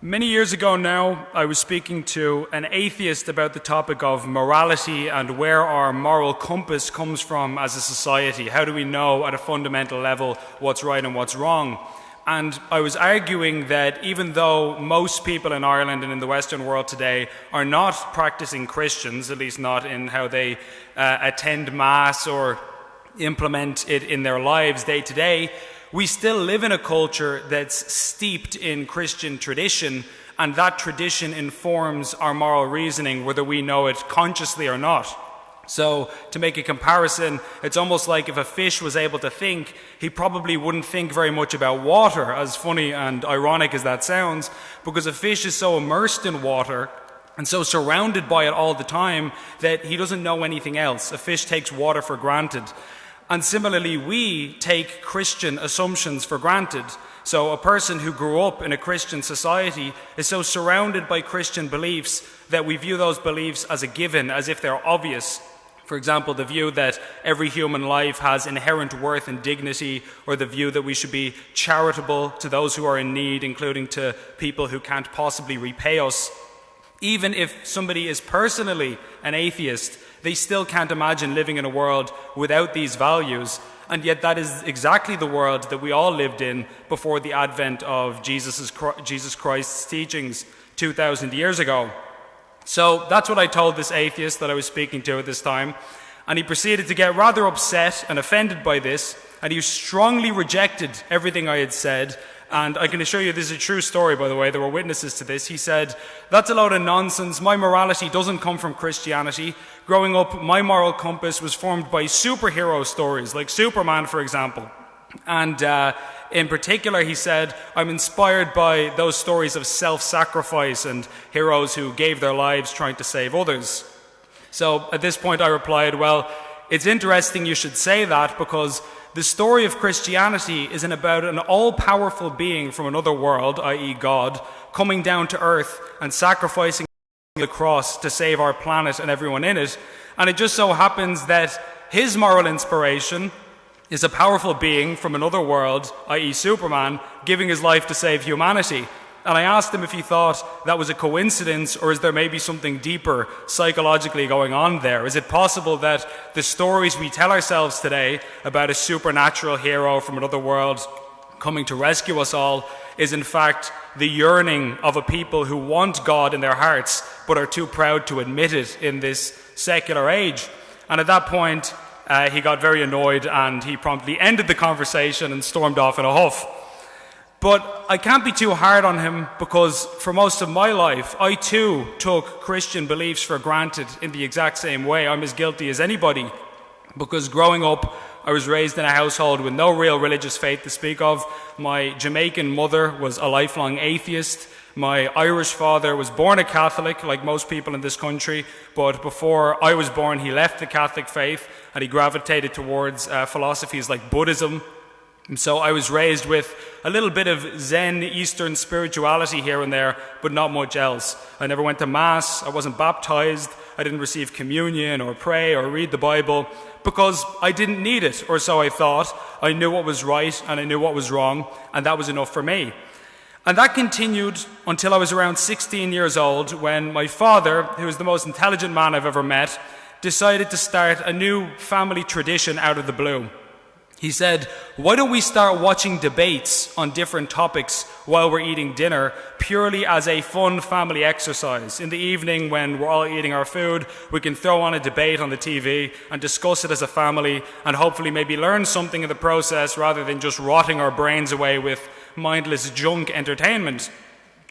Many years ago now, I was speaking to an atheist about the topic of morality and where our moral compass comes from as a society. How do we know at a fundamental level what's right and what's wrong? And I was arguing that even though most people in Ireland and in the Western world today are not practicing Christians, at least not in how they attend Mass or implement it in their lives day to day, we still live in a culture that's steeped in Christian tradition, and that tradition informs our moral reasoning, whether we know it consciously or not. So, to make a comparison, it's almost like if a fish was able to think, he probably wouldn't think very much about water, as funny and ironic as that sounds, because a fish is so immersed in water and so surrounded by it all the time that he doesn't know anything else. A fish takes water for granted. And similarly, we take Christian assumptions for granted. So a person who grew up in a Christian society is so surrounded by Christian beliefs that we view those beliefs as a given, as if they're obvious. For example, the view that every human life has inherent worth and dignity, or the view that we should be charitable to those who are in need, including to people who can't possibly repay us. Even if somebody is personally an atheist, they still can't imagine living in a world without these values, and yet that is exactly the world that we all lived in before the advent of Jesus Christ's teachings 2,000 years ago. So that's what I told this atheist that I was speaking to at this time, and he proceeded to get rather upset and offended by this, and he strongly rejected everything I had said. And I can assure you this is a true story, by the way. There were witnesses to this. He said, "That's a load of nonsense. My morality doesn't come from Christianity. Growing up, my moral compass was formed by superhero stories, like Superman, for example. And in particular, he said, I'm inspired by those stories of self-sacrifice and heroes who gave their lives trying to save others." So at this point I replied, well, it's interesting you should say that, because the story of Christianity isn't about an all-powerful being from another world, i.e. God, coming down to earth and sacrificing the cross to save our planet and everyone in it. And it just so happens that his moral inspiration is a powerful being from another world, i.e. Superman, giving his life to save humanity. And I asked him if he thought that was a coincidence, or is there maybe something deeper psychologically going on there? Is it possible that the stories we tell ourselves today about a supernatural hero from another world coming to rescue us all is in fact the yearning of a people who want God in their hearts but are too proud to admit it in this secular age? And at that point, he got very annoyed and he promptly ended the conversation and stormed off in a huff. But I can't be too hard on him, because for most of my life, I too took Christian beliefs for granted in the exact same way. I'm as guilty as anybody, because growing up, I was raised in a household with no real religious faith to speak of. My Jamaican mother was a lifelong atheist. My Irish father was born a Catholic, like most people in this country, but before I was born, he left the Catholic faith and he gravitated towards philosophies like Buddhism. And so I was raised with a little bit of Zen Eastern spirituality here and there, but not much else. I never went to Mass, I wasn't baptized, I didn't receive communion or pray or read the Bible, because I didn't need it, or so I thought. I knew what was right and I knew what was wrong, and that was enough for me. And that continued until I was around 16 years old, when my father, who was the most intelligent man I've ever met, decided to start a new family tradition out of the blue. He said, "Why don't we start watching debates on different topics while we're eating dinner, purely as a fun family exercise? In the evening, when we're all eating our food, we can throw on a debate on the TV and discuss it as a family, and hopefully maybe learn something in the process, rather than just rotting our brains away with mindless junk entertainment."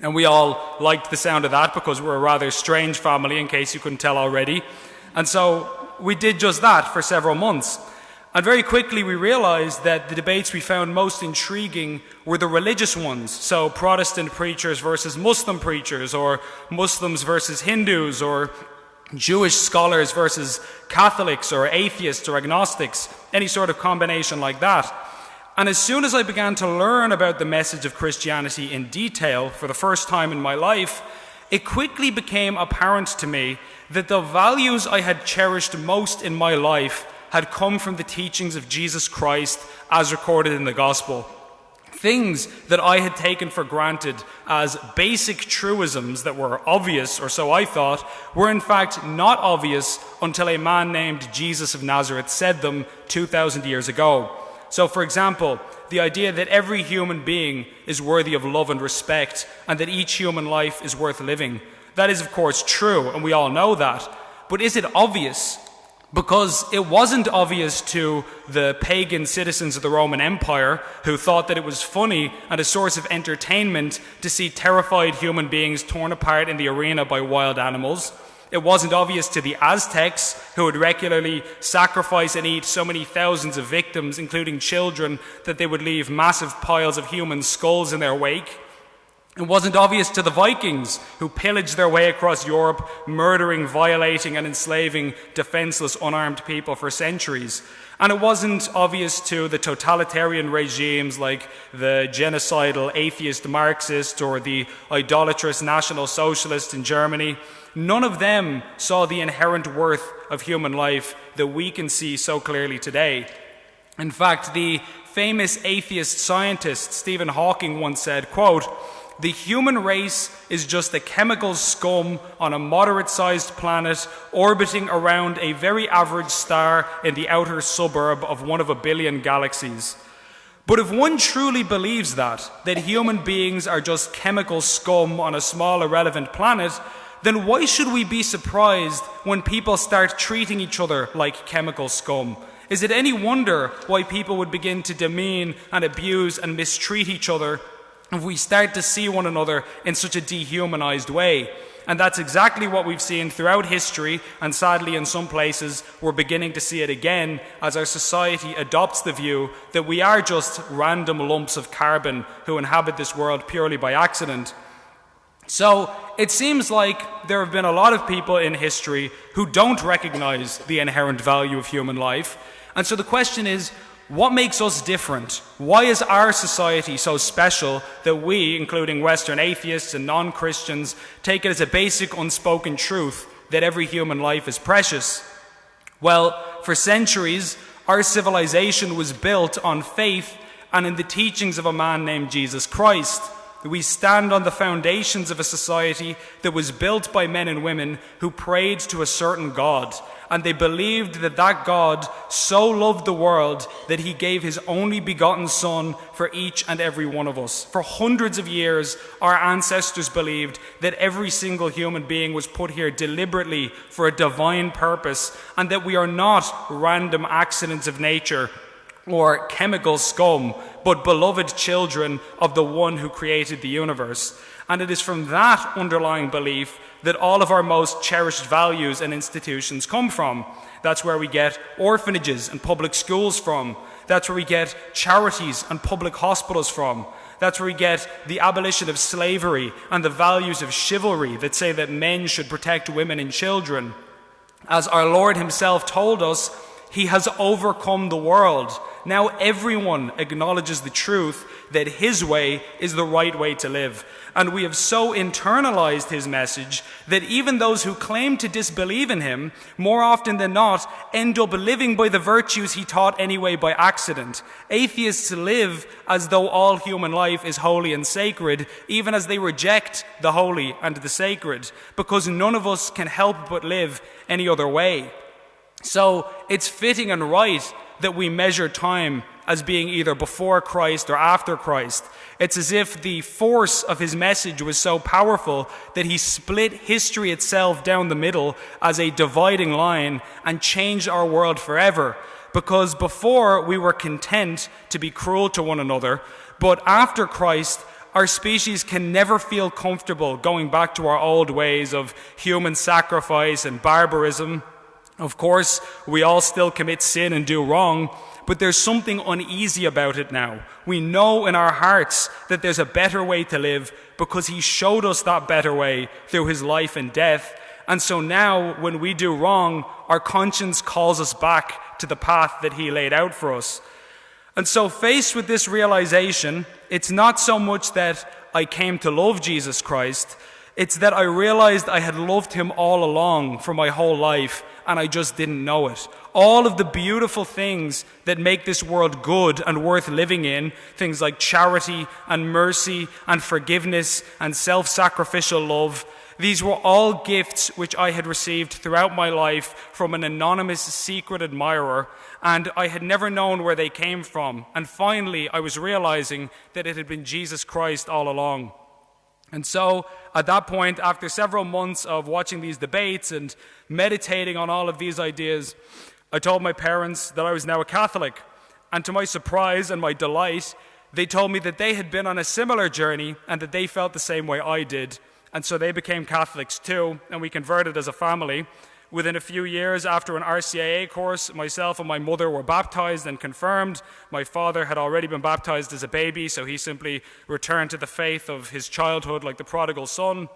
And we all liked the sound of that, because we're a rather strange family, in case you couldn't tell already. And so we did just that for several months. And very quickly we realized that the debates we found most intriguing were the religious ones. So Protestant preachers versus Muslim preachers, or Muslims versus Hindus, or Jewish scholars versus Catholics, or atheists or agnostics, any sort of combination like that. And as soon as I began to learn about the message of Christianity in detail for the first time in my life, it quickly became apparent to me that the values I had cherished most in my life had come from the teachings of Jesus Christ as recorded in the Gospel. Things that I had taken for granted as basic truisms that were obvious, or so I thought, were in fact not obvious until a man named Jesus of Nazareth said them 2,000 years ago. So, for example, the idea that every human being is worthy of love and respect, and that each human life is worth living. That is, of course, true, and we all know that. But is it obvious? Because it wasn't obvious to the pagan citizens of the Roman Empire who thought that it was funny and a source of entertainment to see terrified human beings torn apart in the arena by wild animals. It wasn't obvious to the Aztecs, who would regularly sacrifice and eat so many thousands of victims, including children, that they would leave massive piles of human skulls in their wake. It wasn't obvious to the Vikings, who pillaged their way across Europe, murdering, violating, and enslaving defenseless, unarmed people for centuries. And it wasn't obvious to the totalitarian regimes like the genocidal atheist Marxist or the idolatrous National Socialist in Germany. None of them saw the inherent worth of human life that we can see so clearly today. In fact, the famous atheist scientist Stephen Hawking once said, quote, "The human race is just a chemical scum on a moderate-sized planet orbiting around a very average star in the outer suburb of one of a billion galaxies." But if one truly believes that human beings are just chemical scum on a small, irrelevant planet, then why should we be surprised when people start treating each other like chemical scum? Is it any wonder why people would begin to demean and abuse and mistreat each other if we start to see one another in such a dehumanized way? And that's exactly what we've seen throughout history, and sadly in some places we're beginning to see it again as our society adopts the view that we are just random lumps of carbon who inhabit this world purely by accident. So it seems like there have been a lot of people in history who don't recognize the inherent value of human life. And so the question is, what makes us different? Why is our society so special that we, including Western atheists and non-Christians, take it as a basic unspoken truth that every human life is precious? Well, for centuries, our civilization was built on faith and in the teachings of a man named Jesus Christ. We stand on the foundations of a society that was built by men and women who prayed to a certain God, and they believed that that God so loved the world that he gave his only begotten Son for each and every one of us. For hundreds of years, our ancestors believed that every single human being was put here deliberately for a divine purpose, and that we are not random accidents of nature or chemical scum, but beloved children of the one who created the universe. And it is from that underlying belief that all of our most cherished values and institutions come from. That's where we get orphanages and public schools from. That's where we get charities and public hospitals from. That's where we get the abolition of slavery and the values of chivalry that say that men should protect women and children. As our Lord himself told us, he has overcome the world. Now everyone acknowledges the truth that his way is the right way to live. And we have so internalized his message that even those who claim to disbelieve in him, more often than not, end up living by the virtues he taught anyway by accident. Atheists live as though all human life is holy and sacred, even as they reject the holy and the sacred, because none of us can help but live any other way. So it's fitting and right that we measure time as being either before Christ or after Christ. It's as if the force of his message was so powerful that he split history itself down the middle as a dividing line and changed our world forever. Because before we were content to be cruel to one another, but after Christ, our species can never feel comfortable going back to our old ways of human sacrifice and barbarism. Of course, we all still commit sin and do wrong, but there's something uneasy about it now. We know in our hearts that there's a better way to live because he showed us that better way through his life and death. And so now, when we do wrong, our conscience calls us back to the path that he laid out for us. And so, faced with this realization, it's not so much that I came to love Jesus Christ, it's that I realized I had loved him all along for my whole life, and I just didn't know it. all of the beautiful things that make this world good and worth living in, things like charity and mercy and forgiveness and self-sacrificial love, these were all gifts which I had received throughout my life from an anonymous secret admirer, and I had never known where they came from. And finally, I was realizing that it had been Jesus Christ all along. And so, at that point, after several months of watching these debates and meditating on all of these ideas, I told my parents that I was now a Catholic. And to my surprise and my delight, they told me that they had been on a similar journey and that they felt the same way I did. And so they became Catholics too, and we converted as a family. Within a few years after an RCIA course, myself and my mother were baptized and confirmed. My father had already been baptized as a baby, so he simply returned to the faith of his childhood like the prodigal son.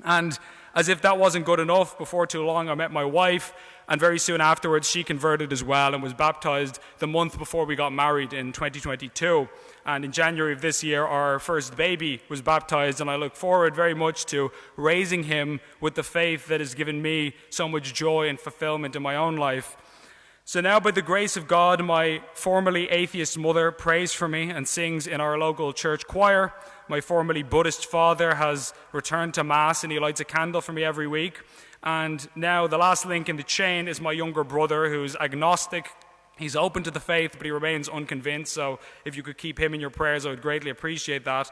And as if that wasn't good enough, before too long I met my wife, and very soon afterwards she converted as well and was baptized the month before we got married in 2022. And in January of this year, our first baby was baptized, and I look forward very much to raising him with the faith that has given me so much joy and fulfillment in my own life. So now, by the grace of God, my formerly atheist mother prays for me and sings in our local church choir. My formerly Buddhist father has returned to Mass, and he lights a candle for me every week. And now the last link in the chain is my younger brother, who's agnostic. He's open to the faith, but he remains unconvinced. So if you could keep him in your prayers, I would greatly appreciate that.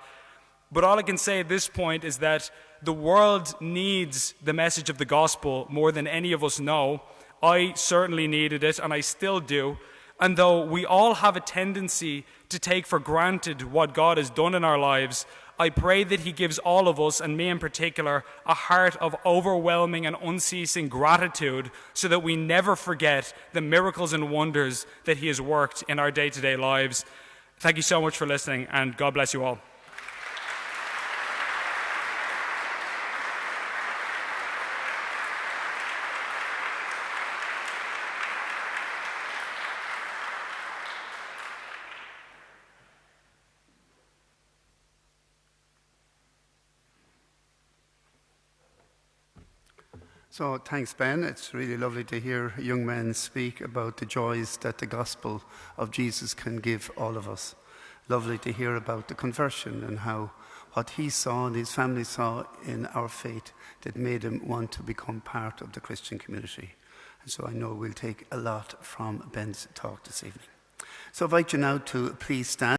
But all I can say at this point is that the world needs the message of the gospel more than any of us know. I certainly needed it, and I still do. And though we all have a tendency to take for granted what God has done in our lives, I pray that he gives all of us, and me in particular, a heart of overwhelming and unceasing gratitude so that we never forget the miracles and wonders that he has worked in our day-to-day lives. Thank you so much for listening, and God bless you all. So thanks, Ben. It's really lovely to hear young men speak about the joys that the gospel of Jesus can give all of us. Lovely to hear about the conversion and how what he saw and his family saw in our faith that made him want to become part of the Christian community. And so I know we'll take a lot from Ben's talk this evening. So I invite you now to please stand.